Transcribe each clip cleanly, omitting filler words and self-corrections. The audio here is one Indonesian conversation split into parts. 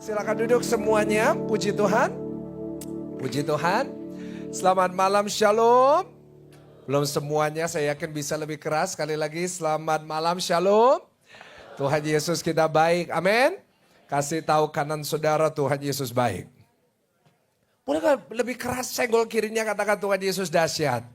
Silakan duduk semuanya. Puji Tuhan. Puji Tuhan. Selamat malam, shalom. Belum semuanya, saya yakin bisa lebih keras. Sekali lagi, selamat malam, shalom. Tuhan Yesus kita baik, amin. Kasih tahu kanan saudara, Tuhan Yesus baik. Boleh gak lebih keras, senggol kirinya katakan Tuhan Yesus dahsyat.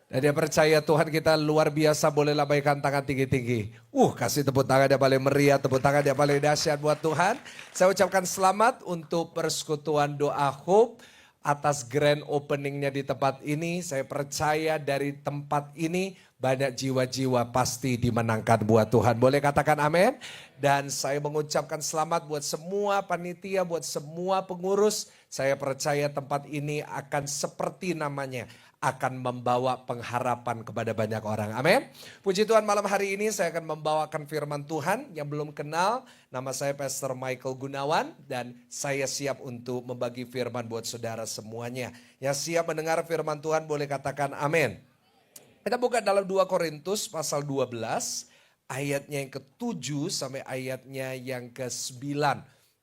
Dan dia percaya Tuhan kita luar biasa, boleh lambaikan tangan tinggi-tinggi. Kasih tepuk tangan yang paling meriah, tepuk tangan yang paling dahsyat buat Tuhan. Saya ucapkan selamat untuk persekutuan doa Hope atas grand openingnya di tempat ini. Saya percaya dari tempat ini banyak jiwa-jiwa pasti dimenangkan buat Tuhan. Boleh katakan amin? Dan saya mengucapkan selamat buat semua panitia, buat semua pengurus. Saya percaya tempat ini akan seperti namanya, akan membawa pengharapan kepada banyak orang. Amin. Puji Tuhan, malam hari ini saya akan membawakan firman Tuhan. Yang belum kenal, nama saya Pastor Michael Gunawan dan saya siap untuk membagi firman buat saudara semuanya. Yang siap mendengar firman Tuhan boleh katakan amin. Kita buka dalam 2 Korintus pasal 12 ayatnya yang ke-7 sampai ayatnya yang ke-9.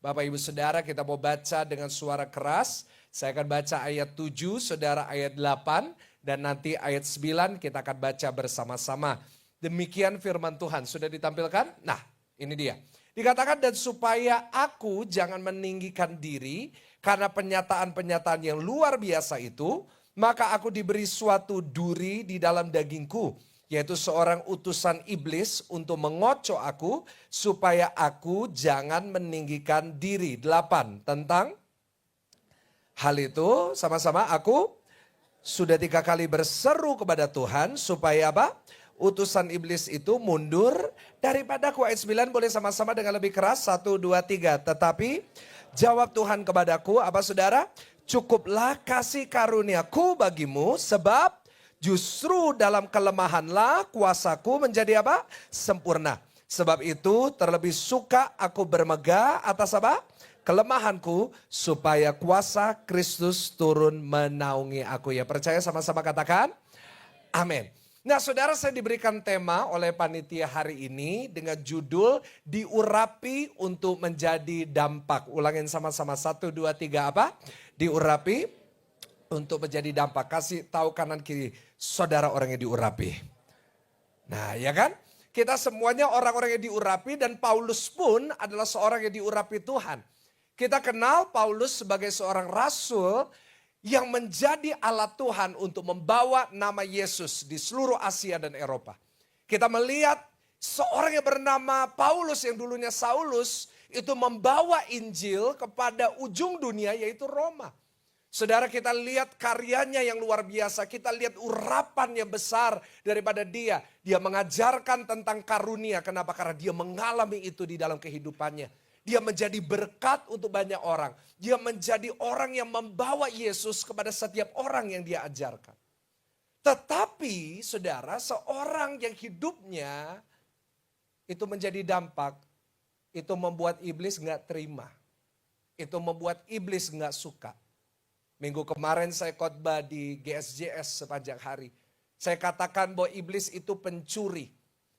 Bapak Ibu Saudara, kita mau baca dengan suara keras. Saya akan baca ayat 7, saudara ayat 8, dan nanti ayat 9 kita akan baca bersama-sama. Demikian firman Tuhan, sudah ditampilkan? Nah, ini dia. Dikatakan, dan supaya aku jangan meninggikan diri karena penyataan-penyataan yang luar biasa itu, maka aku diberi suatu duri di dalam dagingku, yaitu seorang utusan iblis untuk mengocok aku, supaya aku jangan meninggikan diri. 8, tentang hal itu sama-sama aku sudah 3 kali berseru kepada Tuhan supaya apa? Utusan iblis itu mundur daripadaku. Ayat 9 boleh sama-sama dengan lebih keras. 1, 2, 3. Tetapi jawab Tuhan kepadaku, apa saudara? Cukuplah kasih karuniaku bagimu, sebab justru dalam kelemahanlah kuasaku menjadi apa? Sempurna. Sebab itu terlebih suka aku bermegah atas apa? Kelemahanku, supaya kuasa Kristus turun menaungi aku. Ya, percaya sama-sama katakan amin. Nah saudara, saya diberikan tema oleh panitia hari ini dengan judul diurapi untuk menjadi dampak. Ulangin sama-sama, 1, 2, 3 apa? Diurapi untuk menjadi dampak. Kasih tahu kanan kiri, saudara orang yang diurapi. Nah ya kan? Kita semuanya orang-orang yang diurapi, dan Paulus pun adalah seorang yang diurapi Tuhan. Kita kenal Paulus sebagai seorang rasul yang menjadi alat Tuhan untuk membawa nama Yesus di seluruh Asia dan Eropa. Kita melihat seorang yang bernama Paulus yang dulunya Saulus itu membawa Injil kepada ujung dunia, yaitu Roma. Saudara, kita lihat karyanya yang luar biasa, kita lihat urapan yang besar daripada dia. Dia mengajarkan tentang karunia, kenapa? Karena dia mengalami itu di dalam kehidupannya. Dia menjadi berkat untuk banyak orang. Dia menjadi orang yang membawa Yesus kepada setiap orang yang dia ajarkan. Tetapi saudara, seorang yang hidupnya itu menjadi dampak, itu membuat iblis gak terima. Itu membuat iblis gak suka. Minggu kemarin saya khotbah di GSJS sepanjang hari. Saya katakan bahwa iblis itu pencuri.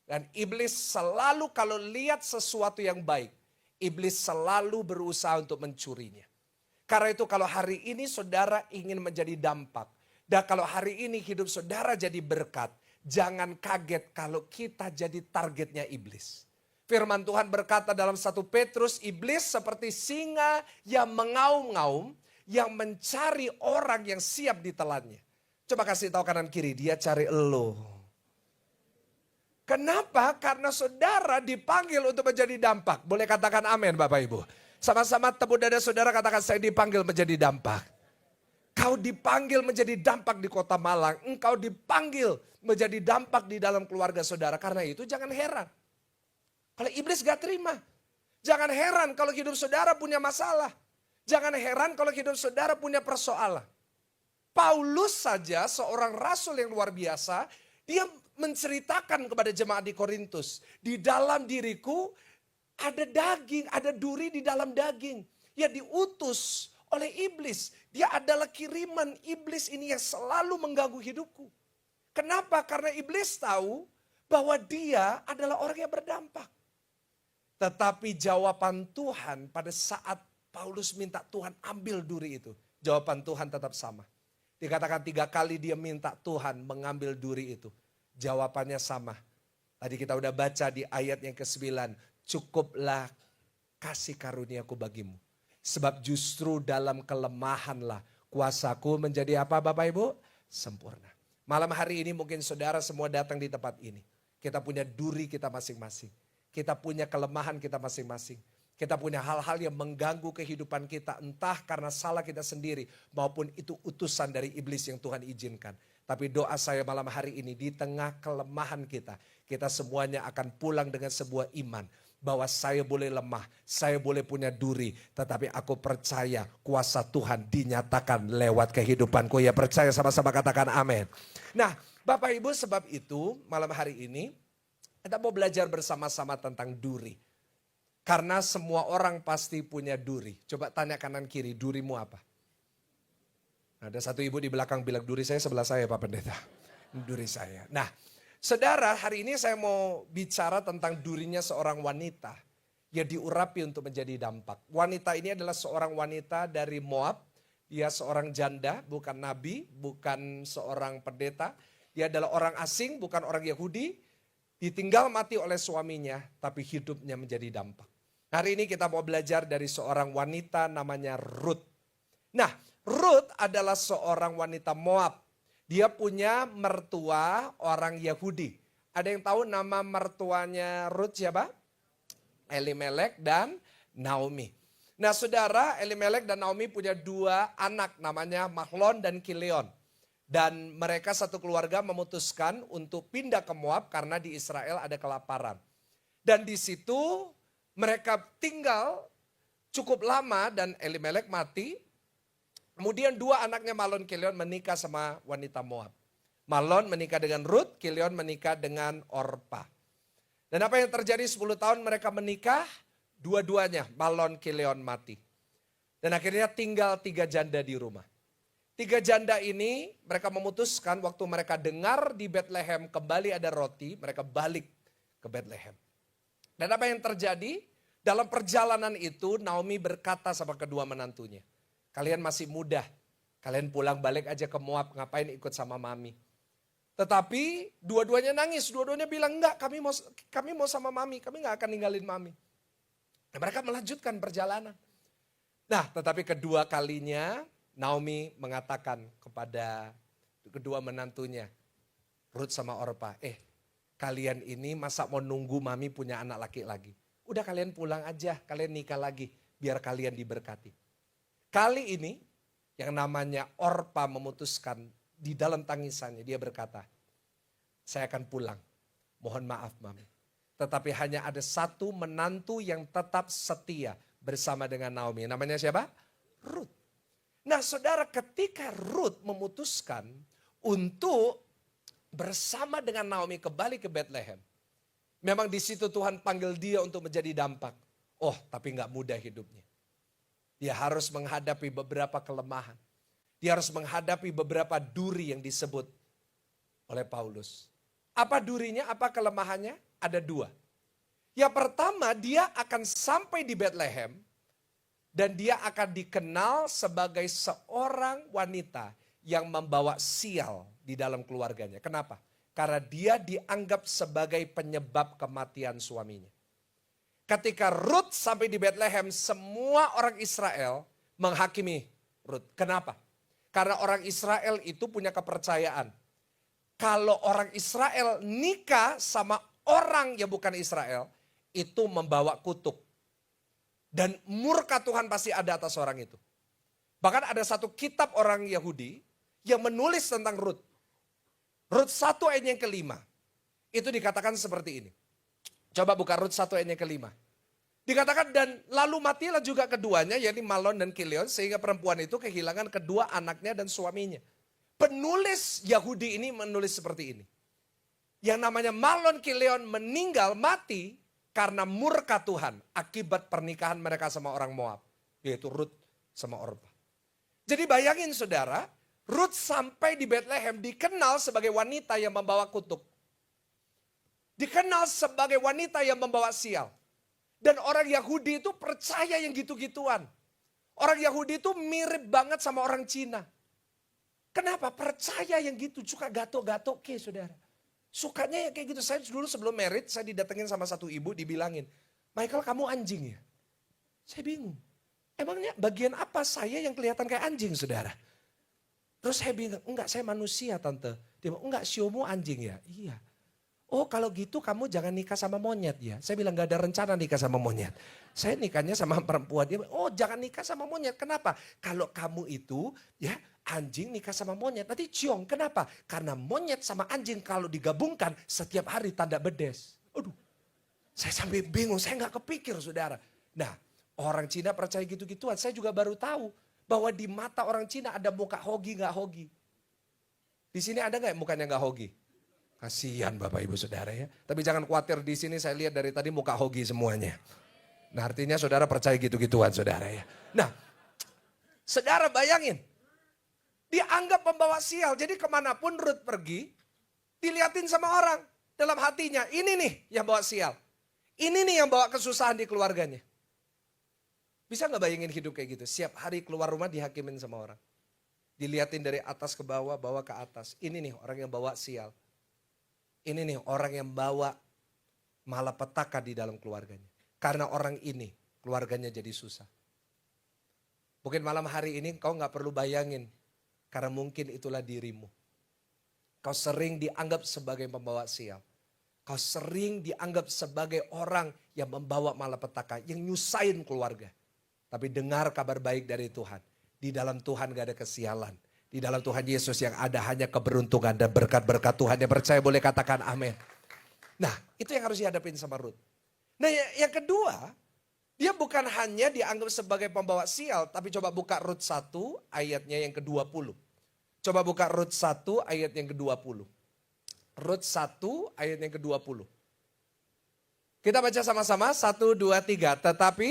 Dan iblis selalu kalau lihat sesuatu yang baik, iblis selalu berusaha untuk mencurinya. Karena itu kalau hari ini saudara ingin menjadi dampak, dan kalau hari ini hidup saudara jadi berkat, jangan kaget kalau kita jadi targetnya iblis. Firman Tuhan berkata dalam 1 Petrus, iblis seperti singa yang mengaum-ngaum, yang mencari orang yang siap ditelannya. Coba kasih tahu kanan kiri, dia cari elo. Kenapa? Karena saudara dipanggil untuk menjadi dampak. Boleh katakan amin Bapak Ibu. Sama-sama tepuk dada saudara, katakan saya dipanggil menjadi dampak. Kau dipanggil menjadi dampak di kota Malang. Engkau dipanggil menjadi dampak di dalam keluarga saudara. Karena itu jangan heran kalau iblis gak terima. Jangan heran kalau hidup saudara punya masalah. Jangan heran kalau hidup saudara punya persoalan. Paulus saja seorang rasul yang luar biasa. Dia menceritakan kepada jemaat di Korintus, di dalam diriku ada daging, ada duri di dalam daging. Ya, diutus oleh iblis. Dia adalah kiriman iblis ini yang selalu mengganggu hidupku. Kenapa? Karena iblis tahu bahwa dia adalah orang yang berdampak. Tetapi jawaban Tuhan pada saat Paulus minta Tuhan ambil duri itu. Jawaban Tuhan tetap sama. Dikatakan 3 kali dia minta Tuhan mengambil duri itu. Jawabannya sama. Tadi kita udah baca di ayat yang ke-9. Cukuplah kasih karuniaku bagimu. Sebab justru dalam kelemahanlah kuasaku menjadi apa Bapak Ibu? Sempurna. Malam hari ini mungkin saudara semua datang di tempat ini. Kita punya duri kita masing-masing. Kita punya kelemahan kita masing-masing. Kita punya hal-hal yang mengganggu kehidupan kita. Entah karena salah kita sendiri maupun itu utusan dari iblis yang Tuhan izinkan. Tapi doa saya malam hari ini di tengah kelemahan kita. Kita semuanya akan pulang dengan sebuah iman. Bahwa saya boleh lemah, saya boleh punya duri. Tetapi aku percaya kuasa Tuhan dinyatakan lewat kehidupanku. Ya percaya sama-sama katakan amin. Nah Bapak Ibu sebab itu malam hari ini kita mau belajar bersama-sama tentang duri. Karena semua orang pasti punya duri. Coba tanya kanan kiri, durimu apa? Ada satu ibu di belakang bilang duri saya sebelah saya Pak Pendeta. Duri saya. Nah saudara hari ini saya mau bicara tentang durinya seorang wanita. Yang diurapi untuk menjadi dampak. Wanita ini adalah seorang wanita dari Moab. Dia seorang janda, bukan nabi, bukan seorang pendeta. Dia adalah orang asing, bukan orang Yahudi. Ditinggal mati oleh suaminya, tapi hidupnya menjadi dampak. Hari ini kita mau belajar dari seorang wanita namanya Ruth. Nah, Ruth adalah seorang wanita Moab. Dia punya mertua orang Yahudi. Ada yang tahu nama mertuanya Ruth siapa? Elimelek dan Naomi. Nah saudara, Elimelek dan Naomi punya 2 anak namanya Mahlon dan Kilion. Dan mereka satu keluarga memutuskan untuk pindah ke Moab karena di Israel ada kelaparan. Dan di situ mereka tinggal cukup lama dan Elimelek mati. Kemudian 2 anaknya Mahlon Kilion menikah sama wanita Moab. Mahlon menikah dengan Ruth, Kilion menikah dengan Orpa. Dan apa yang terjadi 10 tahun mereka menikah, dua-duanya Mahlon Kilion mati. Dan akhirnya tinggal 3 janda di rumah. 3 janda ini mereka memutuskan waktu mereka dengar di Bethlehem kembali ada roti, mereka balik ke Bethlehem. Dan apa yang terjadi? Dalam perjalanan itu Naomi berkata sama kedua menantunya, kalian masih muda, kalian pulang balik aja ke Moab, ngapain ikut sama mami. Tetapi dua-duanya nangis, dua-duanya bilang enggak kami mau sama mami, kami gak akan ninggalin mami. Dan mereka melanjutkan perjalanan. Nah tetapi kedua kalinya Naomi mengatakan kepada kedua menantunya, Ruth sama Orpa, kalian ini masa mau nunggu mami punya anak laki lagi. Udah kalian pulang aja, kalian nikah lagi, biar kalian diberkati. Kali ini yang namanya Orpa memutuskan di dalam tangisannya, dia berkata, saya akan pulang, mohon maaf mami. Tetapi hanya ada satu menantu yang tetap setia bersama dengan Naomi. Namanya siapa? Ruth. Nah saudara ketika Ruth memutuskan untuk bersama dengan Naomi kembali ke Bethlehem. Memang di situ Tuhan panggil dia untuk menjadi dampak. Oh tapi gak mudah hidupnya. Dia harus menghadapi beberapa kelemahan. Dia harus menghadapi beberapa duri yang disebut oleh Paulus. Apa durinya, apa kelemahannya? Ada 2. Yang pertama dia akan sampai di Bethlehem. Dan dia akan dikenal sebagai seorang wanita yang membawa sial di dalam keluarganya. Kenapa? Karena dia dianggap sebagai penyebab kematian suaminya. Ketika Ruth sampai di Bethlehem, semua orang Israel menghakimi Ruth. Kenapa? Karena orang Israel itu punya kepercayaan. Kalau orang Israel nikah sama orang yang bukan Israel, itu membawa kutuk. Dan murka Tuhan pasti ada atas orang itu. Bahkan ada satu kitab orang Yahudi yang menulis tentang Ruth. Ruth 1 ayat yang ke-5. Itu dikatakan seperti ini. Coba buka Ruth 1 ayat yang ke-5. Dikatakan dan lalu matilah juga keduanya, yakni Mahlon dan Kilion, sehingga perempuan itu kehilangan kedua anaknya dan suaminya. Penulis Yahudi ini menulis seperti ini. Yang namanya Mahlon Kilion meninggal mati karena murka Tuhan akibat pernikahan mereka sama orang Moab. Yaitu Ruth sama Orpa. Jadi bayangin saudara, Ruth sampai di Bethlehem dikenal sebagai wanita yang membawa kutuk. Dikenal sebagai wanita yang membawa sial. Dan orang Yahudi itu percaya yang gitu-gituan. Orang Yahudi itu mirip banget sama orang Cina. Kenapa? Percaya yang gitu, suka gato-gato ke saudara. Sukanya ya kayak gitu. Saya dulu sebelum married, saya didatengin sama satu ibu, dibilangin, Michael kamu anjing ya? Saya bingung. Emangnya bagian apa saya yang kelihatan kayak anjing saudara? Terus saya bilang, enggak saya manusia tante. Dia bilang, enggak siomu anjing ya? Iya. Oh kalau gitu kamu jangan nikah sama monyet ya. Saya bilang gak ada rencana nikah sama monyet. Saya nikahnya sama perempuan. Dia bilang, oh jangan nikah sama monyet. Kenapa? Kalau kamu itu ya anjing nikah sama monyet. Nanti ciong. Kenapa? Karena monyet sama anjing kalau digabungkan setiap hari tanda bedes. Aduh. Saya sampai bingung. Saya gak kepikir saudara. Nah orang Cina percaya gitu-gituan. Saya juga baru tahu. Bahwa di mata orang Cina ada muka hogi gak hogi. Di sini ada gak mukanya gak hogi? Kasihan Bapak Ibu Saudara ya. Tapi jangan khawatir, di sini saya lihat dari tadi muka hogi semuanya. Nah artinya saudara percaya gitu-gituan saudara ya. Nah saudara bayangin. Dianggap pembawa sial. Jadi kemanapun Ruth pergi, diliatin sama orang. Dalam hatinya, ini nih yang bawa sial. Ini nih yang bawa kesusahan di keluarganya. Bisa gak bayangin hidup kayak gitu? Setiap hari keluar rumah dihakimin sama orang. Diliatin dari atas ke bawah, bawah ke atas. Ini nih orang yang bawa sial. Ini nih orang yang bawa malapetaka di dalam keluarganya. Karena orang ini keluarganya jadi susah. Mungkin malam hari ini kau gak perlu bayangin. Karena mungkin itulah dirimu. Kau sering dianggap sebagai pembawa sial. Kau sering dianggap sebagai orang yang membawa malapetaka. Yang nyusahin keluarga. Tapi dengar kabar baik dari Tuhan. Di dalam Tuhan gak ada kesialan. Di dalam Tuhan Yesus yang ada hanya keberuntungan dan berkat-berkat Tuhan. Yang percaya boleh katakan amin. Nah itu yang harus dihadapin sama Ruth. Nah yang kedua, dia bukan hanya dianggap sebagai pembawa sial. Tapi coba buka Ruth 1 ayatnya yang ke-20. Coba buka Ruth 1 ayat yang ke-20. Ruth 1 ayat yang ke-20. Kita baca sama-sama 1, 2, 3. Tetapi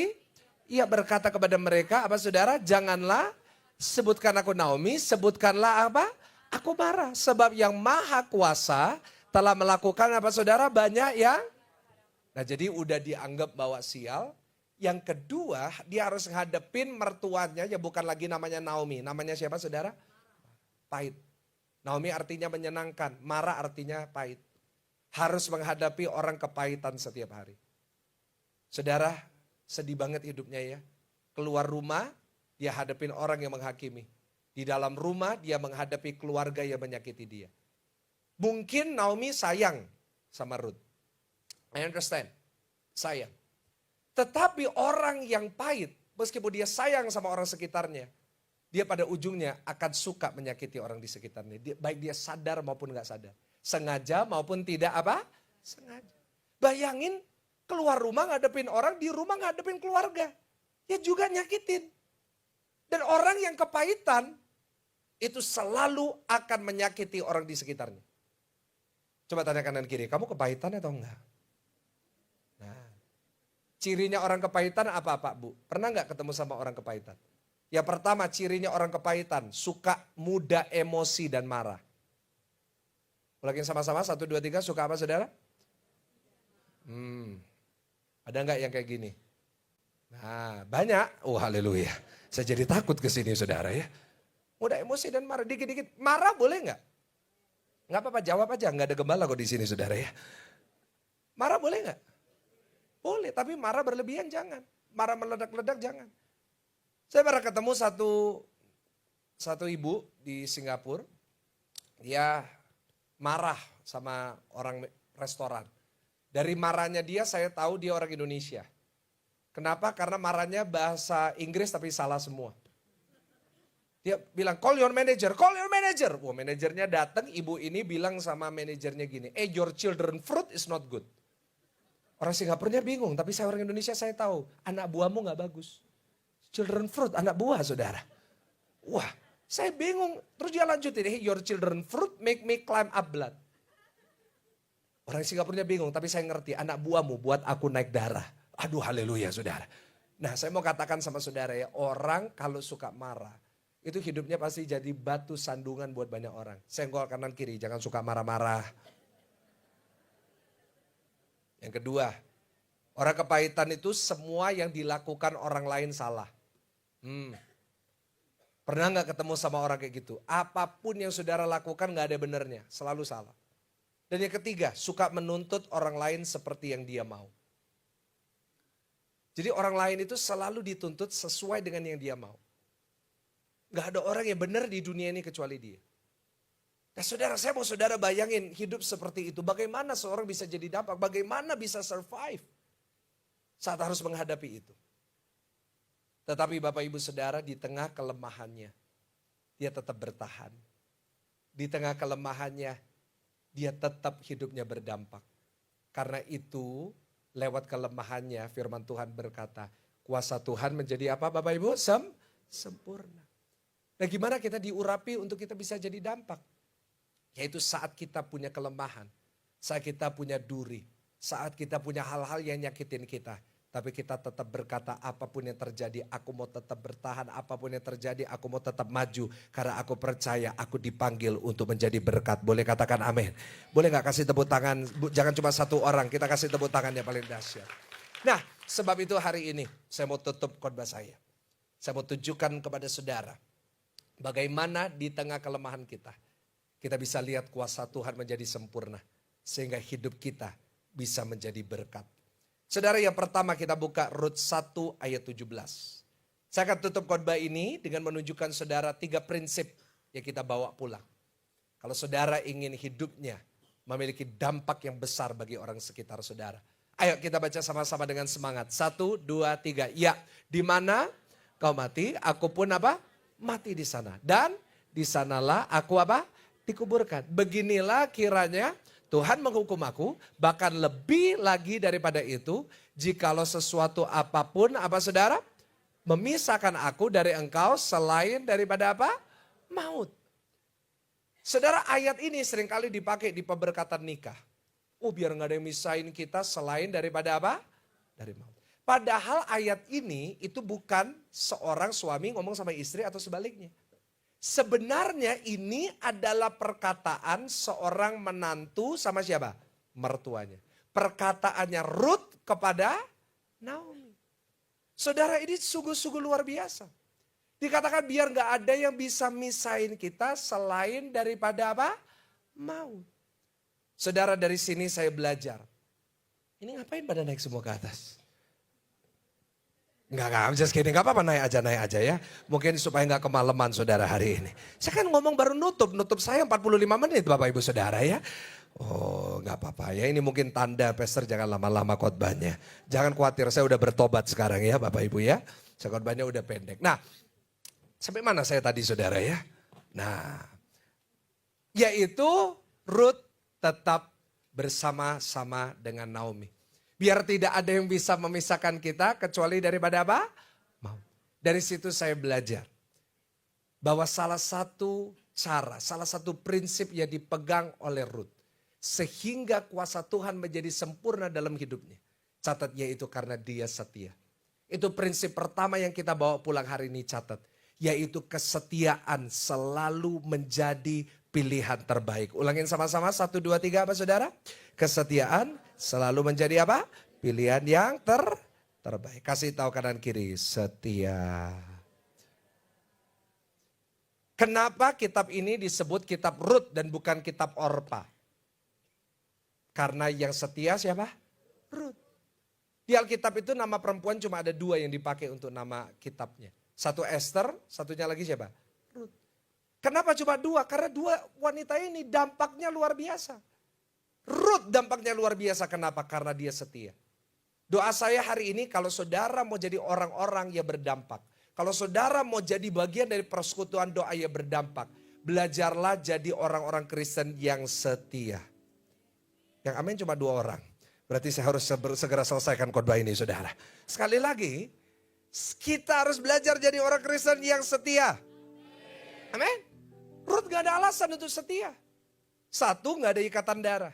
ia berkata kepada mereka, apa saudara? Janganlah sebutkan aku Naomi, sebutkanlah apa? Aku marah. Sebab yang maha kuasa telah melakukan apa saudara? Banyak yang. Nah jadi udah dianggap bawa sial. Yang kedua dia harus ngadepin mertuanya ya bukan lagi namanya Naomi. Namanya siapa saudara? Pahit. Naomi artinya menyenangkan. Marah artinya pahit. Harus menghadapi orang kepahitan setiap hari. Saudara sedih banget hidupnya ya. Keluar rumah. Dia hadapin orang yang menghakimi. Di dalam rumah dia menghadapi keluarga yang menyakiti dia. Mungkin Naomi sayang sama Ruth. I understand. Sayang. Tetapi orang yang pahit, meskipun dia sayang sama orang sekitarnya, dia pada ujungnya akan suka menyakiti orang di sekitarnya. Baik dia sadar maupun gak sadar. Sengaja maupun tidak apa? Sengaja. Bayangin keluar rumah ngadepin orang, di rumah ngadepin keluarga. Ya juga nyakitin. Dan orang yang kepahitan itu selalu akan menyakiti orang di sekitarnya. Coba tanya kanan kiri, kamu kepahitan atau enggak? Nah, cirinya orang kepahitan apa Pak Bu? Pernah enggak ketemu sama orang kepahitan? Yang pertama cirinya orang kepahitan, suka mudah emosi dan marah. Lagi sama-sama, 1, 2, 3, suka apa saudara? Ada enggak yang kayak gini? Nah banyak, oh haleluya. Saya jadi takut ke sini saudara ya. Mudah emosi dan marah, dikit-dikit. Marah boleh nggak? Nggak apa-apa, jawab aja. Nggak ada gembala kok di sini saudara ya. Marah boleh nggak? Boleh, tapi marah berlebihan jangan. Marah meledak-ledak jangan. Saya pernah ketemu satu ibu di Singapura. Dia marah sama orang restoran. Dari marahnya dia saya tahu dia orang Indonesia. Kenapa? Karena marahnya bahasa Inggris tapi salah semua. Dia bilang call your manager, call your manager. Wah manajernya datang, ibu ini bilang sama manajernya gini, your children fruit is not good. Orang Singapurnya bingung, tapi saya orang Indonesia saya tahu, anak buahmu gak bagus. Children fruit, anak buah saudara. Wah saya bingung, terus dia lanjutin, your children fruit make me climb up blood. Orang Singapurnya bingung, tapi saya ngerti, anak buahmu buat aku naik darah. Aduh haleluya saudara. Nah saya mau katakan sama saudara ya, orang kalau suka marah, itu hidupnya pasti jadi batu sandungan buat banyak orang. Senggol kanan kiri, jangan suka marah-marah. Yang kedua, Orang kepahitan itu semua yang dilakukan orang lain salah. Pernah nggak ketemu sama orang kayak gitu? Apapun yang saudara lakukan nggak ada benernya, selalu salah. Dan yang ketiga, suka menuntut orang lain seperti yang dia mau. Jadi orang lain itu selalu dituntut sesuai dengan yang dia mau. Gak ada orang yang benar di dunia ini kecuali dia. Nah saudara, saya mau saudara bayangin hidup seperti itu. Bagaimana seorang bisa jadi dampak, bagaimana bisa survive saat harus menghadapi itu. Tetapi Bapak Ibu Saudara, di tengah kelemahannya, dia tetap bertahan. Di tengah kelemahannya, dia tetap hidupnya berdampak. Karena itu, lewat kelemahannya firman Tuhan berkata, kuasa Tuhan menjadi apa Bapak Ibu? Sempurna. Nah gimana kita diurapi untuk kita bisa jadi dampak? Yaitu saat kita punya kelemahan, saat kita punya duri, saat kita punya hal-hal yang nyakitin kita. Tapi kita tetap berkata apapun yang terjadi aku mau tetap bertahan, apapun yang terjadi aku mau tetap maju. Karena aku percaya aku dipanggil untuk menjadi berkat. Boleh katakan amin. Boleh gak kasih tepuk tangan, jangan cuma satu orang, kita kasih tepuk tangan yang paling dahsyat. Nah sebab itu hari ini saya mau tutup khotbah saya. Saya mau tunjukkan kepada saudara bagaimana di tengah kelemahan kita bisa lihat kuasa Tuhan menjadi sempurna. Sehingga hidup kita bisa menjadi berkat. Saudara, yang pertama kita buka Rut 1 ayat 17. Saya akan tutup khotbah ini dengan menunjukkan saudara 3 prinsip yang kita bawa pulang. Kalau saudara ingin hidupnya memiliki dampak yang besar bagi orang sekitar saudara. Ayo kita baca sama-sama dengan semangat. 1, 2, 3. Ya, di mana kau mati, aku pun apa? Mati di sana. Dan di sanalah aku apa? Dikuburkan. Beginilah kiranya Tuhan menghukum aku, bahkan lebih lagi daripada itu, jikalau sesuatu apapun, apa saudara? Memisahkan aku dari engkau selain daripada apa? Maut. Saudara, ayat ini seringkali dipakai di pemberkatan nikah. Oh biar gak ada yang misahin kita selain daripada apa? Dari maut. Padahal ayat ini itu bukan seorang suami ngomong sama istri atau sebaliknya. Sebenarnya ini adalah perkataan seorang menantu sama siapa? Mertuanya. Perkataannya Ruth kepada Naomi. Saudara, ini sungguh-sungguh luar biasa. Dikatakan biar gak ada yang bisa misahin kita selain daripada apa? Maut. Saudara, dari sini saya belajar. Ini ngapain pada naik semua ke atas? Enggak, just kidding. Enggak apa-apa, naik aja ya. Mungkin supaya enggak kemalaman saudara hari ini. Saya kan ngomong baru nutup saya 45 menit Bapak Ibu Saudara ya. Oh enggak apa-apa ya, ini mungkin tanda pastor jangan lama-lama khotbahnya. Jangan khawatir, saya udah bertobat sekarang ya Bapak Ibu ya. Saya khotbahnya udah pendek. Nah, sampai mana saya tadi saudara ya? Nah, yaitu Ruth tetap bersama-sama dengan Naomi. Biar tidak ada yang bisa memisahkan kita kecuali daripada apa? Maut. Dari situ saya belajar bahwa salah satu cara, salah satu prinsip yang dipegang oleh Ruth. Sehingga kuasa Tuhan menjadi sempurna dalam hidupnya. Catat, yaitu karena dia setia. Itu prinsip pertama yang kita bawa pulang hari ini, catat. Yaitu kesetiaan selalu menjadi pilihan terbaik. Ulangin sama-sama 1, 2, 3 apa saudara? Kesetiaan selalu menjadi apa? Pilihan yang terbaik. Kasih tahu kanan kiri, setia. Kenapa kitab ini disebut kitab Rut dan bukan kitab Orpa? Karena yang setia siapa? Rut. Di Alkitab itu nama perempuan cuma ada 2 yang dipakai untuk nama kitabnya. Satu Esther, satunya lagi siapa? Rut. Kenapa cuma 2? Karena 2 wanita ini dampaknya luar biasa. Ruth dampaknya luar biasa. Kenapa? Karena dia setia. Doa saya hari ini kalau saudara mau jadi orang-orang yang berdampak. Kalau saudara mau jadi bagian dari persekutuan doa yang berdampak. Belajarlah jadi orang-orang Kristen yang setia. Yang amin cuma 2 orang. Berarti saya harus segera selesaikan khotbah ini saudara. Sekali lagi, kita harus belajar jadi orang Kristen yang setia. Amin. Ruth gak ada alasan untuk setia. 1, gak ada ikatan darah.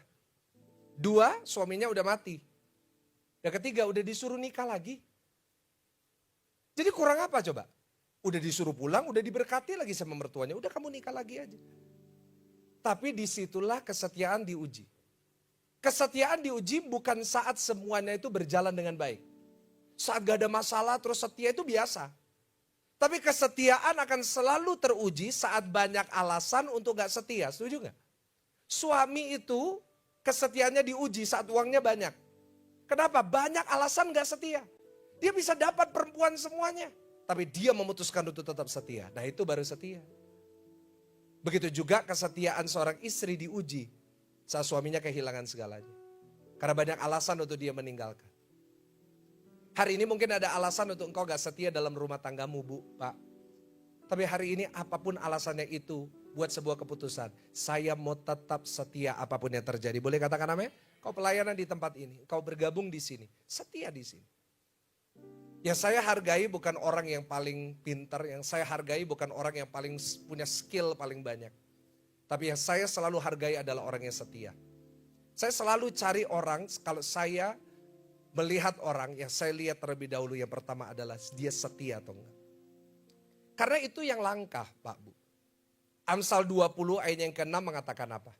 2, suaminya udah mati. Yang ketiga, udah disuruh nikah lagi. Jadi kurang apa coba? Udah disuruh pulang, udah diberkati lagi sama mertuanya. Udah kamu nikah lagi aja. Tapi disitulah kesetiaan diuji. Kesetiaan diuji bukan saat semuanya itu berjalan dengan baik. Saat gak ada masalah terus setia itu biasa. Tapi kesetiaan akan selalu teruji saat banyak alasan untuk gak setia. Setuju gak? Suami itu kesetiaannya diuji saat uangnya banyak. Kenapa? Banyak alasan gak setia. Dia bisa dapat perempuan semuanya. Tapi dia memutuskan untuk tetap setia. Nah itu baru setia. Begitu juga kesetiaan seorang istri diuji saat suaminya kehilangan segalanya. Karena banyak alasan untuk dia meninggalkan. Hari ini mungkin ada alasan untuk engkau gak setia dalam rumah tanggamu, Bu, Pak. Tapi hari ini apapun alasannya itu, buat sebuah keputusan. Saya mau tetap setia apapun yang terjadi. Boleh katakan amin? Kau pelayanan di tempat ini, kau bergabung di sini, setia di sini. Yang saya hargai bukan orang yang paling pintar, yang saya hargai bukan orang yang paling punya skill paling banyak. Tapi yang saya selalu hargai adalah orang yang setia. Saya selalu cari orang, kalau saya melihat orang, yang saya lihat terlebih dahulu yang pertama adalah dia setia atau enggak. Karena itu yang langkah, Pak, Bu. Amsal 20 ayat yang ke-6 mengatakan apa?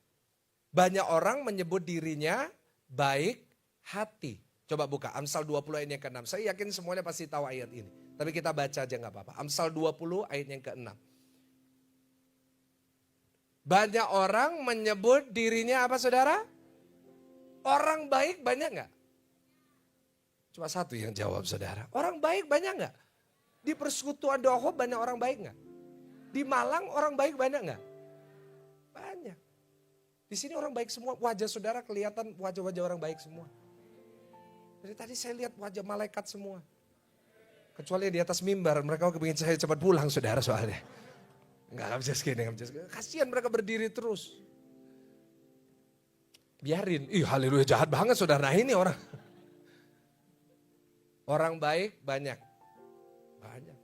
Banyak orang menyebut dirinya baik hati. Coba buka Amsal 20 ayat yang ke-6. Saya yakin semuanya pasti tahu ayat ini. Tapi kita baca aja gak apa-apa. Amsal 20 ayat yang ke-6. Banyak orang menyebut dirinya apa saudara? Orang baik banyak gak? Cuma satu yang jawab saudara. Orang baik banyak gak? Di persekutuan Dohop banyak orang baik gak? Di Malang orang baik banyak gak? Banyak. Di sini orang baik semua. Wajah saudara kelihatan wajah-wajah orang baik semua. Jadi tadi saya lihat wajah malaikat semua. Kecuali di atas mimbar. Mereka ingin saya cepat pulang saudara soalnya. Enggak bisa segini. Kasihan mereka berdiri terus. Biarin. Ih haleluya jahat banget saudara. Nah ini orang. Orang baik banyak. Banyak.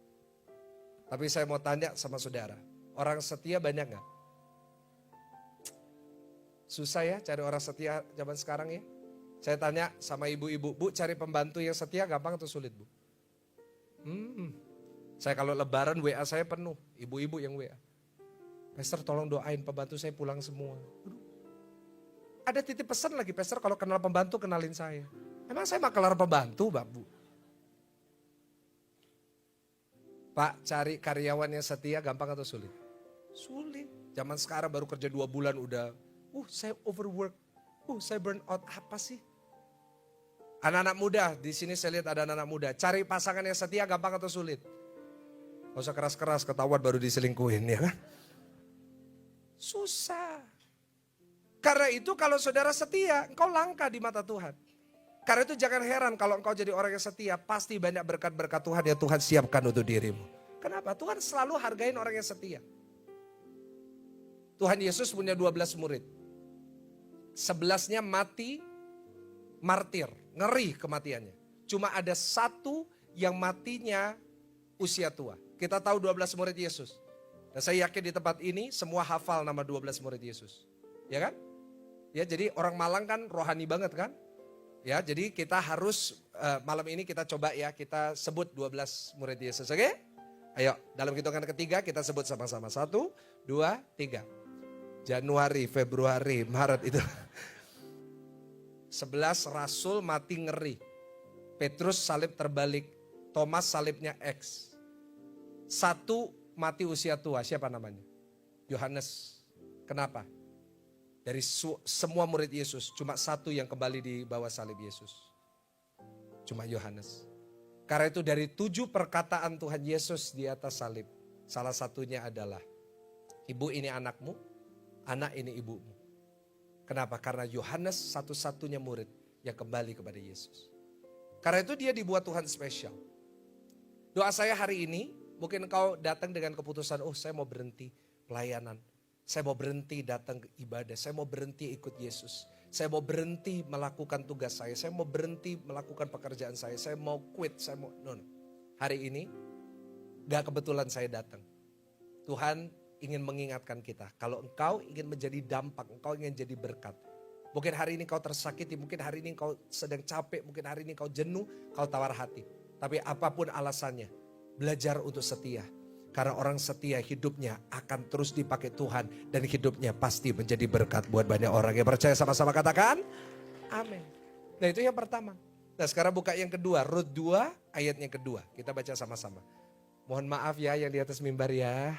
Tapi saya mau tanya sama saudara. Orang setia banyak gak? Susah ya cari orang setia zaman sekarang ya. Saya tanya sama ibu-ibu. Bu cari pembantu yang setia gampang atau sulit Bu? Saya kalau lebaran WA saya penuh. Ibu-ibu yang WA. Pastor tolong doain pembantu saya pulang semua. Ada titip pesan lagi Pastor kalau kenal pembantu kenalin saya. Emang saya mah kelar pembantu Mbak Bu? Pak, cari karyawan yang setia gampang atau sulit? Sulit. Zaman sekarang baru kerja 2 bulan udah, saya overwork, saya burn out. Apa sih? Anak-anak muda, di sini saya lihat ada anak-anak muda. Cari pasangan yang setia gampang atau sulit? Gak usah keras-keras, ketahuan baru diselingkuhin ya kan? Susah. Karena itu kalau saudara setia, engkau langka di mata Tuhan. Karena itu jangan heran kalau engkau jadi orang yang setia, pasti banyak berkat-berkat Tuhan yang Tuhan siapkan untuk dirimu. Kenapa? Tuhan selalu hargain orang yang setia. Tuhan Yesus punya 12 murid. 11-nya mati martir, ngeri kematiannya. Cuma ada 1 yang matinya usia tua. Kita tahu 12 murid Yesus. Dan saya yakin di tempat ini semua hafal nama 12 murid Yesus. Ya kan? Ya jadi orang Malang kan rohani banget kan? Ya, jadi kita harus malam ini kita coba ya, kita sebut 12 murid Yesus, oke? Ayo, dalam hitungan ketiga kita sebut sama-sama. 1, 2, 3. Januari, Februari, Maret itu. 11 rasul mati ngeri. Petrus salib terbalik, Thomas salibnya X. 1 mati usia tua, siapa namanya? Yohanes. Kenapa? Dari semua murid Yesus, cuma 1 yang kembali di bawah salib Yesus. Cuma Yohanes. Karena itu dari 7 perkataan Tuhan Yesus di atas salib. Salah satunya adalah, ibu ini anakmu, anak ini ibumu. Kenapa? Karena Yohanes satu-satunya murid yang kembali kepada Yesus. Karena itu dia dibuat Tuhan spesial. Doa saya hari ini, mungkin engkau datang dengan keputusan, saya mau berhenti pelayanan. Saya mau berhenti datang ke ibadah, saya mau berhenti ikut Yesus. Saya mau berhenti melakukan tugas saya mau berhenti melakukan pekerjaan saya mau quit, no. Hari ini gak kebetulan saya datang. Tuhan ingin mengingatkan kita, kalau engkau ingin menjadi dampak, engkau ingin jadi berkat. Mungkin hari ini kau tersakiti, mungkin hari ini kau sedang capek, mungkin hari ini kau jenuh, kau tawar hati. Tapi apapun alasannya, belajar untuk setia. Karena orang setia hidupnya akan terus dipakai Tuhan dan hidupnya pasti menjadi berkat buat banyak orang. Yang percaya sama-sama katakan, Amin. Nah itu yang pertama. Nah sekarang buka yang kedua, Rut 2 ayatnya kedua. Kita baca sama-sama. Mohon maaf ya yang di atas mimbar ya.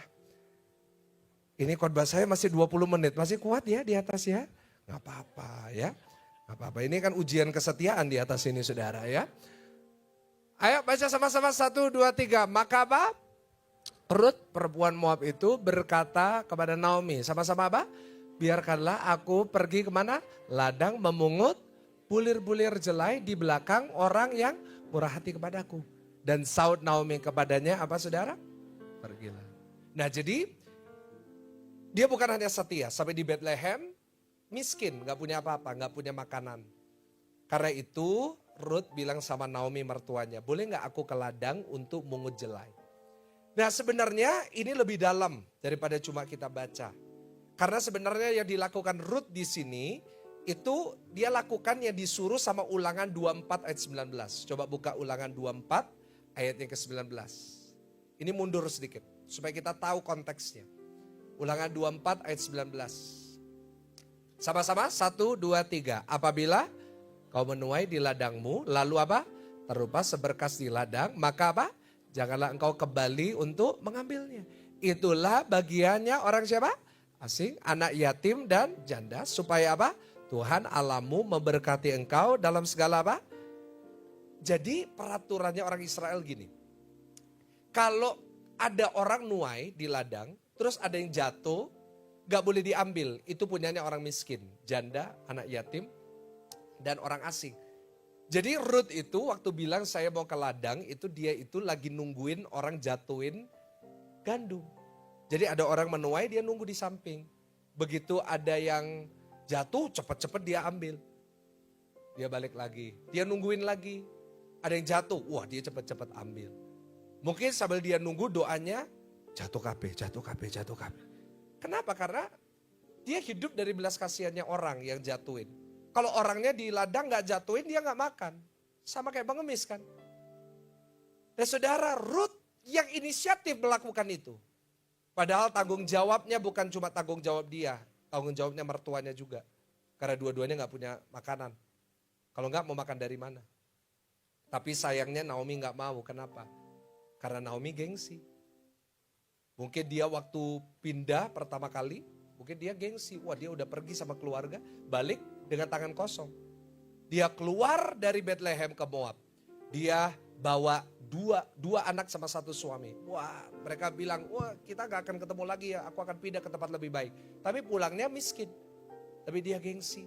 Ini khotbah saya masih 20 menit, masih kuat ya di atas ya? Gak apa-apa ya. Gak apa-apa, ini kan ujian kesetiaan di atas ini saudara ya. Ayo baca sama-sama 1, 2, 3. Maka apa? Rut perempuan Moab itu berkata kepada Naomi, sama-sama apa? Biarkanlah aku pergi kemana? Ladang memungut bulir-bulir jelai di belakang orang yang murah hati kepadaku. Dan saud Naomi kepadanya apa saudara? Pergilah. Nah jadi dia bukan hanya setia, sampai di Bethlehem miskin, gak punya apa-apa, gak punya makanan. Karena itu Rut bilang sama Naomi mertuanya, boleh gak aku ke ladang untuk mungut jelai? Nah sebenarnya ini lebih dalam daripada cuma kita baca. Karena sebenarnya yang dilakukan Rut di sini itu dia lakukan yang disuruh sama Ulangan 24 ayat 19. Coba buka Ulangan 24 ayatnya ke-19. Ini mundur sedikit supaya kita tahu konteksnya. Ulangan 24 ayat 19. Sama-sama 1, 2, 3. Apabila kau menuai di ladangmu, lalu apa? Terupa seberkas di ladang, maka apa? Janganlah engkau kembali untuk mengambilnya. Itulah bagiannya orang siapa? Asing, anak yatim dan janda. Supaya apa? Tuhan Allahmu memberkati engkau dalam segala apa? Jadi peraturannya orang Israel gini. Kalau ada orang nuai di ladang, terus ada yang jatuh, gak boleh diambil. Itu punyanya orang miskin, janda, anak yatim, dan orang asing. Jadi Rut itu waktu bilang saya mau ke ladang, itu dia itu lagi nungguin orang jatuhin gandum. Jadi ada orang menuai, dia nunggu di samping. Begitu ada yang jatuh, cepet-cepet dia ambil. Dia balik lagi, dia nungguin lagi. Ada yang jatuh, wah dia cepet-cepet ambil. Mungkin sambil dia nunggu doanya, jatuh kabeh, jatuh kabeh, jatuh kabeh. Kenapa? Karena dia hidup dari belas kasihannya orang yang jatuhin. Kalau orangnya di ladang gak jatuhin, dia gak makan. Sama kayak pengemis kan. Dan saudara, Rut yang inisiatif melakukan itu. Padahal tanggung jawabnya bukan cuma tanggung jawab dia. Tanggung jawabnya mertuanya juga. Karena dua-duanya gak punya makanan. Kalau gak mau makan dari mana? Tapi sayangnya Naomi gak mau. Kenapa? Karena Naomi gengsi. Mungkin dia waktu pindah pertama kali, mungkin dia gengsi. Wah dia udah pergi sama keluarga, balik dengan tangan kosong. Dia keluar dari Bethlehem ke Moab. Dia bawa dua anak sama satu suami. Wah mereka bilang, wah kita gak akan ketemu lagi ya, aku akan pindah ke tempat lebih baik. Tapi pulangnya miskin. Tapi dia gengsi.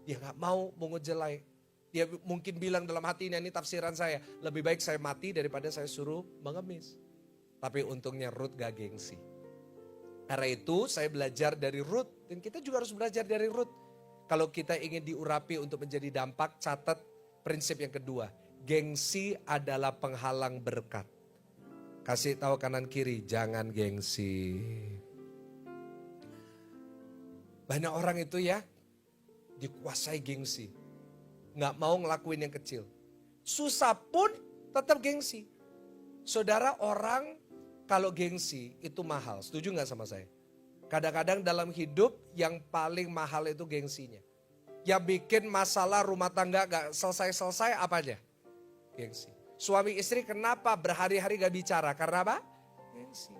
Dia gak mau mungut jelai. Dia mungkin bilang dalam hatinya, ini tafsiran saya, lebih baik saya mati daripada saya suruh mengemis. Tapi untungnya Rut gak gengsi. Karena itu saya belajar dari Rut. Dan kita juga harus belajar dari Rut. Kalau kita ingin diurapi untuk menjadi dampak, catat prinsip yang kedua. Gengsi adalah penghalang berkat. Kasih tahu kanan kiri, jangan gengsi. Banyak orang itu ya, dikuasai gengsi. Nggak mau ngelakuin yang kecil. Susah pun tetap gengsi. Saudara, orang kalau gengsi itu mahal. Setuju nggak sama saya? Kadang-kadang dalam hidup yang paling mahal itu gengsinya. Yang bikin masalah rumah tangga gak selesai-selesai apa aja? Gengsi. Suami istri kenapa berhari-hari gak bicara? Karena apa? Gengsi.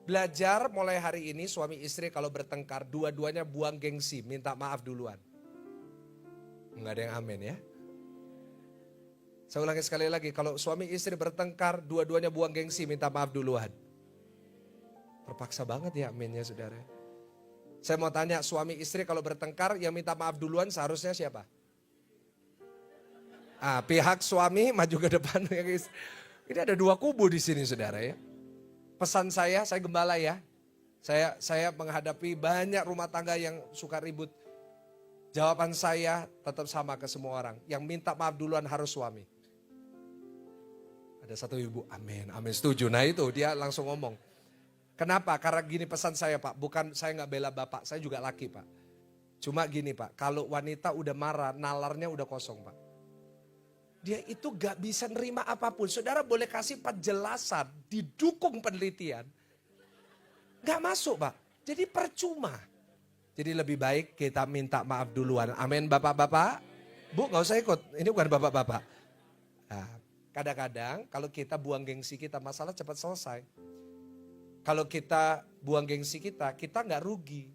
Belajar mulai hari ini suami istri kalau bertengkar dua-duanya buang gengsi. Minta maaf duluan. Enggak ada yang amin ya. Saya ulangi sekali lagi, kalau suami istri bertengkar, dua-duanya buang gengsi, minta maaf duluan. Terpaksa banget ya aminnya saudara. Saya mau tanya, suami istri kalau bertengkar, yang minta maaf duluan seharusnya siapa? Pihak suami maju ke depan. Ini ada dua kubu di sini saudara ya. Pesan saya gembala ya. Saya menghadapi banyak rumah tangga yang suka ribut. Jawaban saya tetap sama ke semua orang. Yang minta maaf duluan harus suami. Ada satu ibu, amin, setuju. Nah itu dia langsung ngomong. Kenapa? Karena gini pesan saya Pak, bukan saya gak bela bapak, saya juga laki Pak. Cuma gini Pak, kalau wanita udah marah, nalarnya udah kosong Pak. Dia itu gak bisa nerima apapun. Saudara boleh kasih penjelasan, didukung penelitian. Gak masuk Pak, jadi percuma. Jadi lebih baik kita minta maaf duluan. Amin bapak-bapak. Bu gak usah ikut, ini bukan bapak-bapak. Nah, kadang-kadang kalau kita buang gengsi kita, masalah cepat selesai. Kalau kita buang gengsi kita nggak rugi.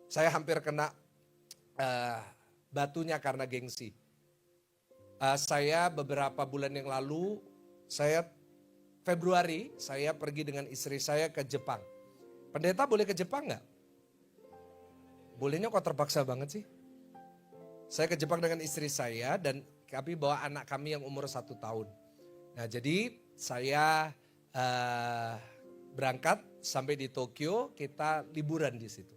Saya hampir kena batunya karena gengsi. Saya beberapa bulan yang lalu, Februari, saya pergi dengan istri saya ke Jepang. Pendeta boleh ke Jepang nggak? Bolehnya kok terpaksa banget sih. Saya ke Jepang dengan istri saya dan kami bawa anak kami yang umur 1 tahun. Nah jadi saya berangkat sampai di Tokyo, kita liburan di situ.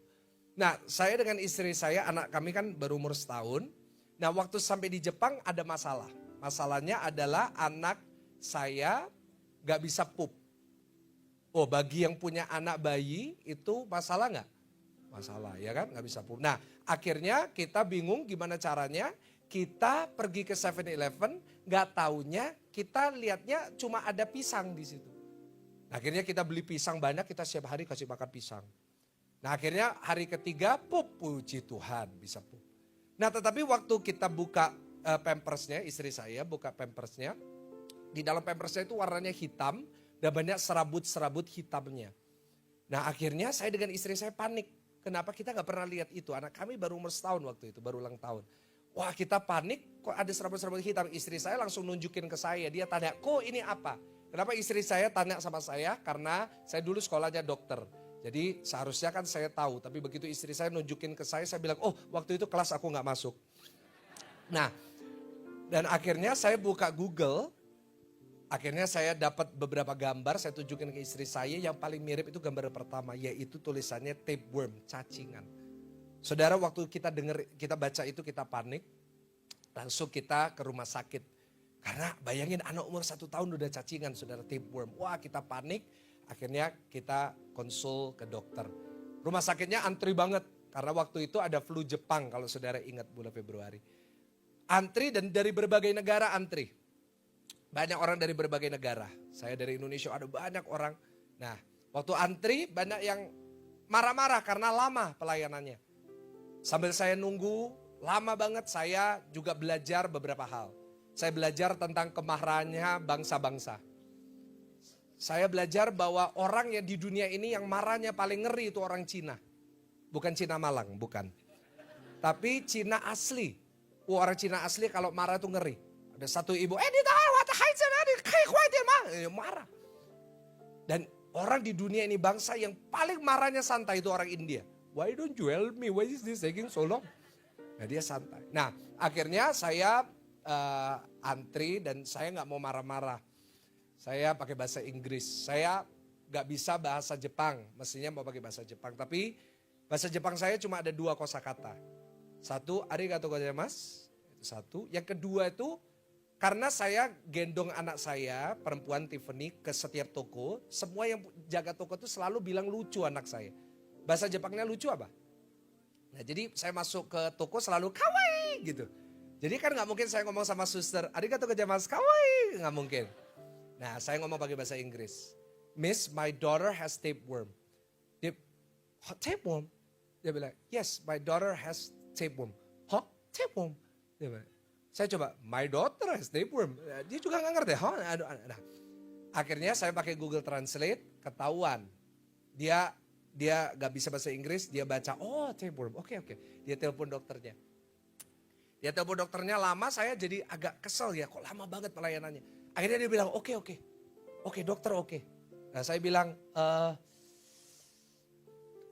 Nah saya dengan istri saya, anak kami kan baru umur 1 tahun. Nah waktu sampai di Jepang ada masalah. Masalahnya adalah anak saya gak bisa pup. Oh bagi yang punya anak bayi itu masalah gak? Masalah ya kan, gak bisa pup. Nah akhirnya kita bingung gimana caranya. Kita pergi ke 7-Eleven, gak taunya kita lihatnya cuma ada pisang di situ. Akhirnya kita beli pisang banyak, kita setiap hari kasih makan pisang. Nah akhirnya hari ketiga pup, puji Tuhan bisa pup. Nah tetapi waktu kita buka pampersnya, istri saya buka pampersnya. Di dalam pampersnya itu warnanya hitam dan banyak serabut-serabut hitamnya. Nah akhirnya saya dengan istri saya panik. Kenapa kita gak pernah lihat itu? Anak kami baru umur 1 tahun waktu itu, baru ulang tahun. Wah kita panik, kok ada serabut-serabut hitam. Istri saya langsung nunjukin ke saya, dia tanya, kok ini apa? Kenapa istri saya tanya sama saya? Karena saya dulu sekolahnya dokter. Jadi seharusnya kan saya tahu, tapi begitu istri saya nunjukin ke saya bilang, oh waktu itu kelas aku gak masuk. Nah, dan akhirnya saya buka Google, akhirnya saya dapat beberapa gambar, saya tunjukin ke istri saya, yang paling mirip itu gambar pertama, yaitu tulisannya tapeworm, cacingan. Saudara waktu kita baca itu kita panik, langsung kita ke rumah sakit. Karena bayangin anak umur 1 tahun udah cacingan, saudara, tapeworm. Wah kita panik, akhirnya kita konsul ke dokter. Rumah sakitnya antri banget, karena waktu itu ada flu Jepang kalau saudara ingat bulan Februari. Antri dan dari berbagai negara antri. Banyak orang dari berbagai negara. Saya dari Indonesia ada banyak orang. Nah waktu antri banyak yang marah-marah karena lama pelayanannya. Sambil saya nunggu, lama banget saya juga belajar beberapa hal. Saya belajar tentang kemarahannya bangsa-bangsa. Saya belajar bahwa orang yang di dunia ini yang marahnya paling ngeri itu orang Cina. Bukan Cina Malang, bukan. Tapi Cina asli. Orang Cina asli kalau marah itu ngeri. Ada satu ibu, marah. Dan orang di dunia ini bangsa yang paling marahnya santai itu orang India. Why don't you help me? Why is this taking so long? Nah dia santai. Nah akhirnya saya antri dan saya gak mau marah-marah. Saya pakai bahasa Inggris. Saya gak bisa bahasa Jepang. Mestinya mau pakai bahasa Jepang. Tapi bahasa Jepang saya cuma ada 2 kosakata. Satu, arigatou gozaimasu. Itu satu. Yang kedua itu karena saya gendong anak saya, perempuan Tiffany, ke setiap toko. Semua yang jaga toko itu selalu bilang lucu anak saya. Bahasa Jepangnya lucu apa? Nah jadi saya masuk ke toko selalu kawaii gitu. Jadi kan gak mungkin saya ngomong sama suster, arigatou gozaimasu kawaii, gak mungkin. Nah saya ngomong pakai bahasa Inggris. Miss, my daughter has tapeworm. Dia, tapeworm? Dia bilang, yes, my daughter has tapeworm. Huh? Tapeworm? Dia bilang, saya coba, my daughter has tapeworm. Dia juga gak ngerti. Huh? Nah, akhirnya saya pakai Google Translate, ketahuan. Dia gak bisa bahasa Inggris, dia baca, oh tapeworm, oke. Dia telepon dokternya. Dia telepon dokternya lama, saya jadi agak kesel ya, kok lama banget pelayanannya. Akhirnya dia bilang, oke dokter oke. Nah saya bilang,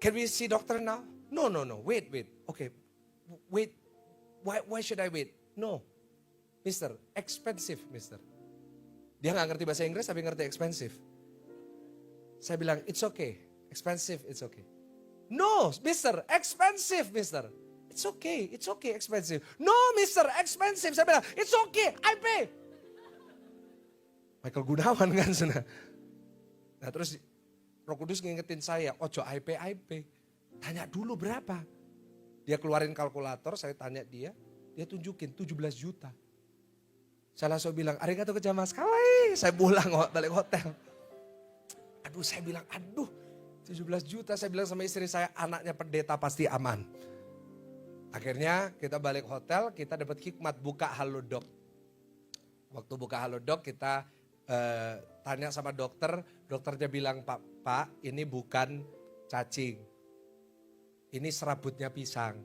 can we see doctor now? No, wait. Okay, wait, why should I wait? No, mister, expensive mister. Dia gak ngerti bahasa Inggris tapi ngerti expensive. Saya bilang, it's okay. Expensive, it's okay. No, mister, expensive, mister. It's okay, expensive. No, mister, expensive. Saya bilang, it's okay, I pay. Michael Gunawan kan sana. Nah terus Roh Kudus ngingetin saya, ojo I pay. Tanya dulu berapa. Dia keluarin kalkulator, saya tanya dia tunjukin 17 juta. Saya langsung bilang, arigatou gozaimasu kawaii. Saya pulang balik hotel. Saya bilang, 17 juta, saya bilang sama istri saya, anaknya pendeta pasti aman. Akhirnya kita balik hotel, kita dapat hikmat buka Halodoc. Waktu buka Halodoc kita tanya sama dokter, dokternya bilang, Pak, ini bukan cacing, ini serabutnya pisang.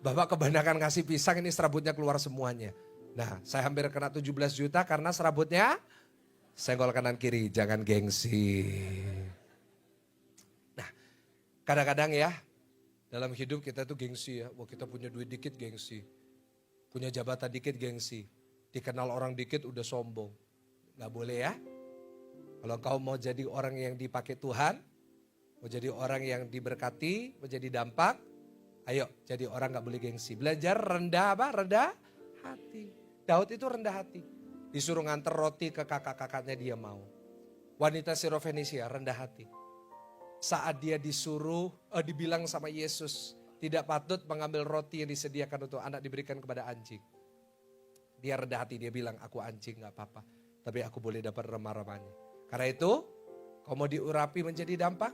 Bapak kebanyakan ngasih pisang, ini serabutnya keluar semuanya. Nah, saya hampir kena 17 juta karena serabutnya senggol kanan kiri, jangan gengsi. Nah, kadang-kadang ya, dalam hidup kita tuh gengsi ya. Wah, kita punya duit dikit gengsi. Punya jabatan dikit gengsi. Dikenal orang dikit udah sombong. Gak boleh ya. Kalau kau mau jadi orang yang dipakai Tuhan, mau jadi orang yang diberkati, mau jadi dampak, ayo jadi orang gak boleh gengsi. Belajar rendah apa? Rendah hati. Daud itu rendah hati. Disuruh nganter roti ke kakak-kakaknya dia mau. Wanita Sirofenisia rendah hati. Saat dia dibilang sama Yesus, tidak patut mengambil roti yang disediakan untuk anak diberikan kepada anjing. Dia rendah hati, dia bilang, aku anjing gak apa-apa, tapi aku boleh dapat remah-remahnya. Karena itu, kau mau diurapi menjadi dampak,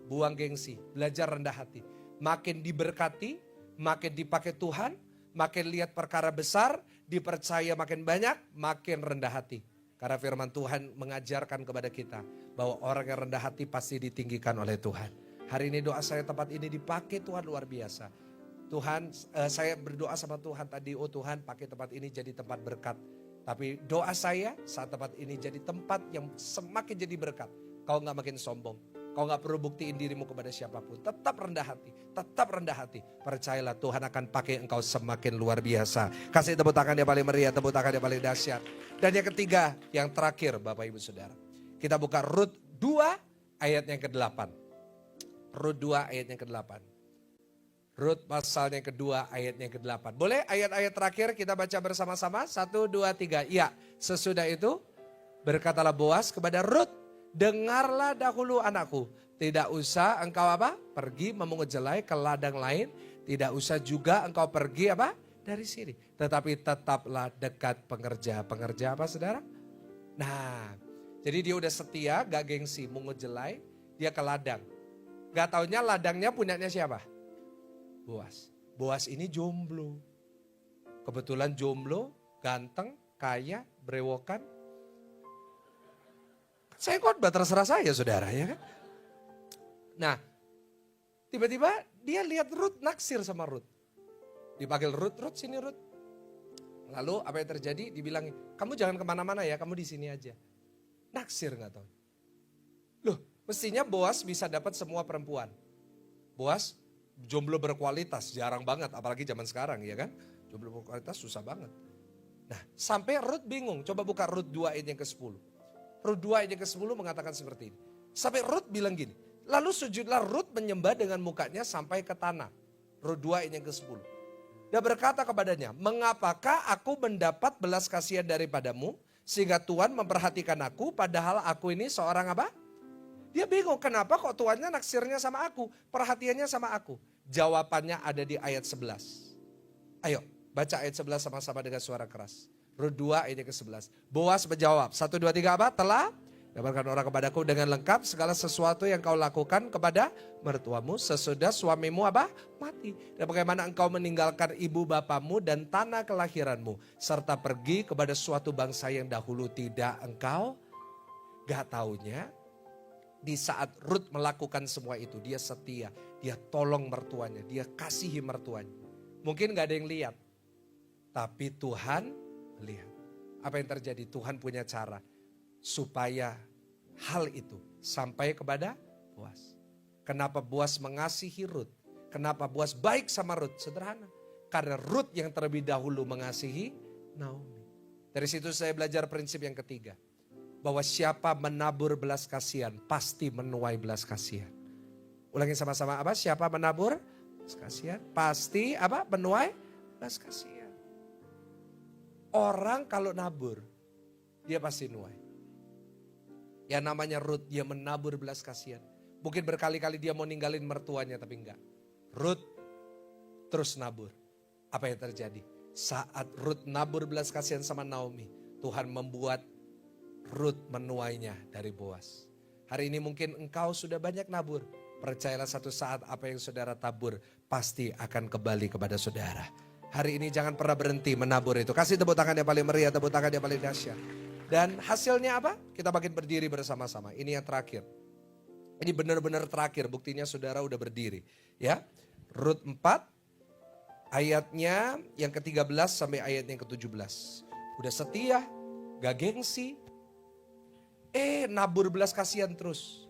buang gengsi, belajar rendah hati. Makin diberkati, makin dipakai Tuhan, makin lihat perkara besar, dipercaya makin banyak, makin rendah hati. Karena firman Tuhan mengajarkan kepada kita bahwa orang yang rendah hati pasti ditinggikan oleh Tuhan. Hari ini doa saya tempat ini dipakai Tuhan luar biasa. Tuhan, saya berdoa sama Tuhan tadi, oh Tuhan pakai tempat ini jadi tempat berkat. Tapi doa saya saat tempat ini jadi tempat yang semakin jadi berkat. Kau gak makin sombong. Kau gak perlu buktiin dirimu kepada siapapun. Tetap rendah hati. Tetap rendah hati. Percayalah Tuhan akan pakai engkau semakin luar biasa. Kasih tepuk tangan yang paling meriah. Tepuk tangan yang paling dahsyat. Dan yang ketiga, yang terakhir Bapak Ibu Saudara. Kita buka Rut 2 ayat yang ke-8. Rut 2 ayat yang ke-8. Rut pasal yang kedua ayat yang ke-8. Boleh ayat-ayat terakhir kita baca bersama-sama. 1, 2, 3. Ya, sesudah itu berkatalah Boas kepada Rut. Dengarlah dahulu anakku, tidak usah engkau apa? Pergi memungut jelai ke ladang lain, tidak usah juga engkau pergi apa? Dari sini. Tetapi tetaplah dekat pengerja. Pengerja apa saudara? Nah, jadi dia udah setia, gak gengsi, mungut jelai, dia ke ladang. Gak taunya ladangnya punyanya siapa? Boas. Boas ini jomblo. Kebetulan jomblo, ganteng, kaya, brewokan. Saya khotbah terserah saya saudara ya kan. Nah tiba-tiba dia lihat Rut naksir sama Rut. Dipanggil Rut, Rut sini Rut. Lalu apa yang terjadi? Dibilang kamu jangan kemana-mana ya, kamu di sini aja. Naksir gak tahu. Loh mestinya Boas bisa dapat semua perempuan. Boas jomblo berkualitas jarang banget apalagi zaman sekarang ya kan. Jomblo berkualitas susah banget. Nah sampai Rut bingung, coba buka Rut 2 ayat yang ke-10. Rut 2 ayat yang ke-10 mengatakan seperti ini. Sampai Rut bilang gini. Lalu sujudlah Rut menyembah dengan mukanya sampai ke tanah. Rut 2 ayat yang ke-10. Dia berkata kepadanya, mengapakah aku mendapat belas kasihan daripadamu sehingga Tuhan memperhatikan aku padahal aku ini seorang apa? Dia bingung kenapa kok Tuhannya naksirnya sama aku, perhatiannya sama aku. Jawabannya ada di ayat 11. Ayo baca ayat 11 sama-sama dengan suara keras. Rut 2 ayat ke-11. Boas menjawab, 1, 2, 3 apa? Telah dapatkan orang kepadaku dengan lengkap segala sesuatu yang kau lakukan kepada mertuamu sesudah suamimu apa? Mati. Dan bagaimana engkau meninggalkan ibu bapamu dan tanah kelahiranmu. Serta pergi kepada suatu bangsa yang dahulu tidak engkau. Gak taunya di saat Rut melakukan semua itu dia setia. Dia tolong mertuanya, dia kasihi mertuanya. Mungkin gak ada yang lihat. Tapi Tuhan lihat apa yang terjadi. Tuhan punya cara supaya hal itu sampai kepada Boas. Kenapa Boas mengasihi Rut? Kenapa Boas baik sama Rut? Sederhana. Karena Rut yang terlebih dahulu mengasihi Naomi. Dari situ saya belajar prinsip yang ketiga. Bahwa siapa menabur belas kasihan pasti menuai belas kasihan. Ulangi sama-sama apa? Siapa menabur belas kasihan pasti apa? Menuai belas kasihan. Orang kalau nabur, dia pasti nuai. Ya namanya Rut, dia menabur belas kasihan. Mungkin berkali-kali dia mau ninggalin mertuanya, tapi enggak. Rut terus nabur. Apa yang terjadi? Saat Rut nabur belas kasihan sama Naomi, Tuhan membuat Rut menuainya dari Boas. Hari ini mungkin engkau sudah banyak nabur. Percayalah satu saat apa yang saudara tabur pasti akan kembali kepada saudara. Hari ini jangan pernah berhenti menabur itu. Kasih tepuk tangan yang paling meriah, tepuk tangan yang paling dahsyat. Dan hasilnya apa? Kita makin berdiri bersama-sama. Ini yang terakhir. Ini benar-benar terakhir, buktinya saudara udah berdiri. Ya, Rut 4 ayatnya yang ke-13 sampai ayatnya yang ke-17. Udah setia, gak gengsi. Nabur belas kasihan terus.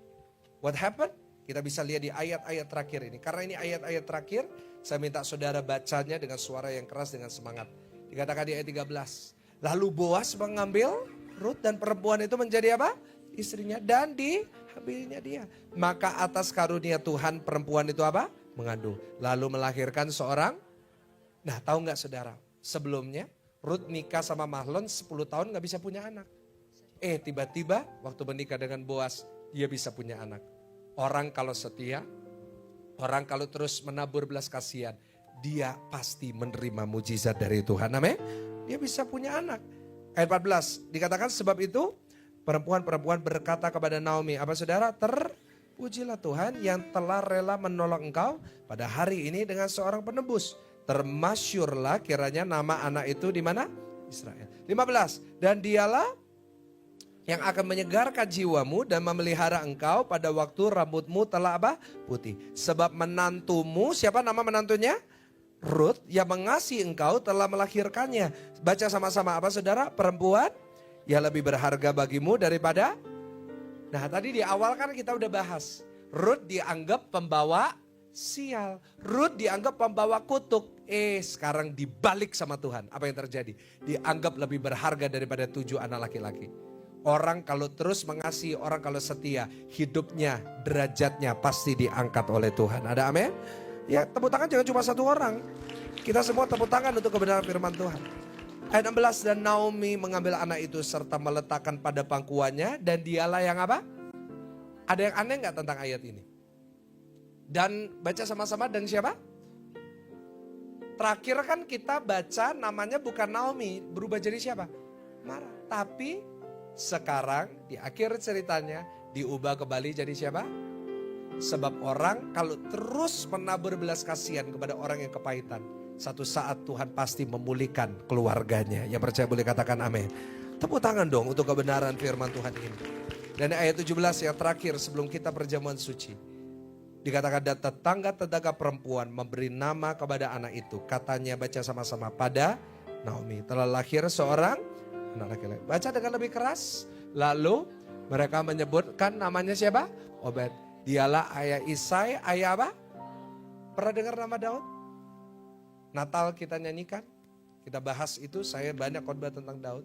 What happened? Kita bisa lihat di ayat-ayat terakhir ini. Karena ini ayat-ayat terakhir, saya minta saudara bacanya dengan suara yang keras, dengan semangat. Dikatakan di ayat 13. Lalu Boas mengambil Rut dan perempuan itu menjadi apa? Istrinya, dan diambilnya dia. Maka atas karunia Tuhan perempuan itu apa? Mengandung. Lalu melahirkan seorang. Nah, tahu nggak saudara? Sebelumnya Rut nikah sama Mahlon 10 tahun nggak bisa punya anak. Tiba-tiba waktu menikah dengan Boas dia bisa punya anak. Orang kalau setia, orang kalau terus menabur belas kasihan, dia pasti menerima mujizat dari Tuhan. Amin. Dia bisa punya anak. Ayat 14 dikatakan sebab itu perempuan-perempuan berkata kepada Naomi, apa saudara? Terpujilah Tuhan yang telah rela menolong engkau pada hari ini dengan seorang penebus. Termasyurlah kiranya nama anak itu di mana? Israel. 15. Dan dialah yang akan menyegarkan jiwamu dan memelihara engkau pada waktu rambutmu telah apa? Putih. Sebab menantumu, siapa nama menantunya? Rut yang mengasihi engkau telah melahirkannya. Baca sama-sama apa saudara? Perempuan yang lebih berharga bagimu daripada. Nah tadi di awal kan kita udah bahas. Rut dianggap pembawa sial. Rut dianggap pembawa kutuk. Sekarang dibalik sama Tuhan. Apa yang terjadi? Dianggap lebih berharga daripada 7 anak laki-laki. Orang kalau terus mengasihi, orang kalau setia, hidupnya, derajatnya pasti diangkat oleh Tuhan. Ada amin? Ya tepuk tangan jangan cuma satu orang. Kita semua tepuk tangan untuk kebenaran firman Tuhan. Ayat 16, dan Naomi mengambil anak itu serta meletakkan pada pangkuannya dan dialah yang apa? Ada yang aneh gak tentang ayat ini? Dan baca sama-sama dan siapa? Terakhir kan kita baca namanya bukan Naomi, berubah jadi siapa? Mara. Tapi sekarang di akhir ceritanya diubah kembali jadi siapa? Sebab orang kalau terus menabur belas kasihan kepada orang yang kepahitan, satu saat Tuhan pasti memulihkan keluarganya. Yang percaya boleh katakan amin. Tepuk tangan dong untuk kebenaran firman Tuhan ini. Dan ayat 17 yang terakhir sebelum kita perjamuan suci. Dikatakan dan tetangga-tetangga perempuan memberi nama kepada anak itu. Katanya baca sama-sama pada Naomi. Telah lahir seorang anak laki-laki. Baca dengan lebih keras. Lalu mereka menyebutkan namanya siapa? Obed. Dialah ayah Isai, ayah apa? Pernah dengar nama Daud? Natal kita nyanyikan. Kita bahas itu, saya banyak khotbah tentang Daud.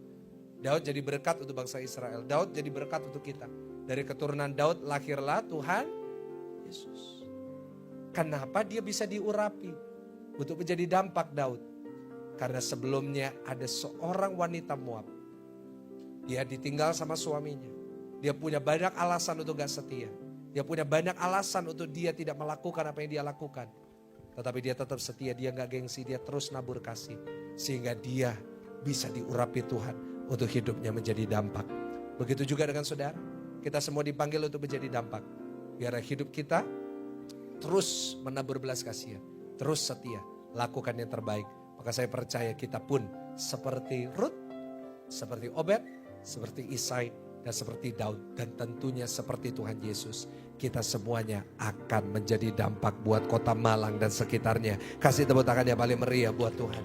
Daud jadi berkat untuk bangsa Israel. Daud jadi berkat untuk kita. Dari keturunan Daud lahirlah Tuhan Yesus. Kenapa dia bisa diurapi? Untuk menjadi dampak Daud. Karena sebelumnya ada seorang wanita Moab. Dia ditinggal sama suaminya. Dia punya banyak alasan untuk gak setia. Dia punya banyak alasan untuk dia tidak melakukan apa yang dia lakukan. Tetapi dia tetap setia, dia gak gengsi, dia terus nabur kasih. Sehingga dia bisa diurapi Tuhan untuk hidupnya menjadi dampak. Begitu juga dengan saudara. Kita semua dipanggil untuk menjadi dampak. Biar hidup kita terus menabur belas kasihan. Terus setia, lakukan yang terbaik. Maka saya percaya kita pun seperti Rut, seperti Obed, seperti Isai, dan seperti Daud. Dan tentunya seperti Tuhan Yesus. Kita semuanya akan menjadi dampak buat kota Malang dan sekitarnya. Kasih tepuk tangan yang paling meriah buat Tuhan.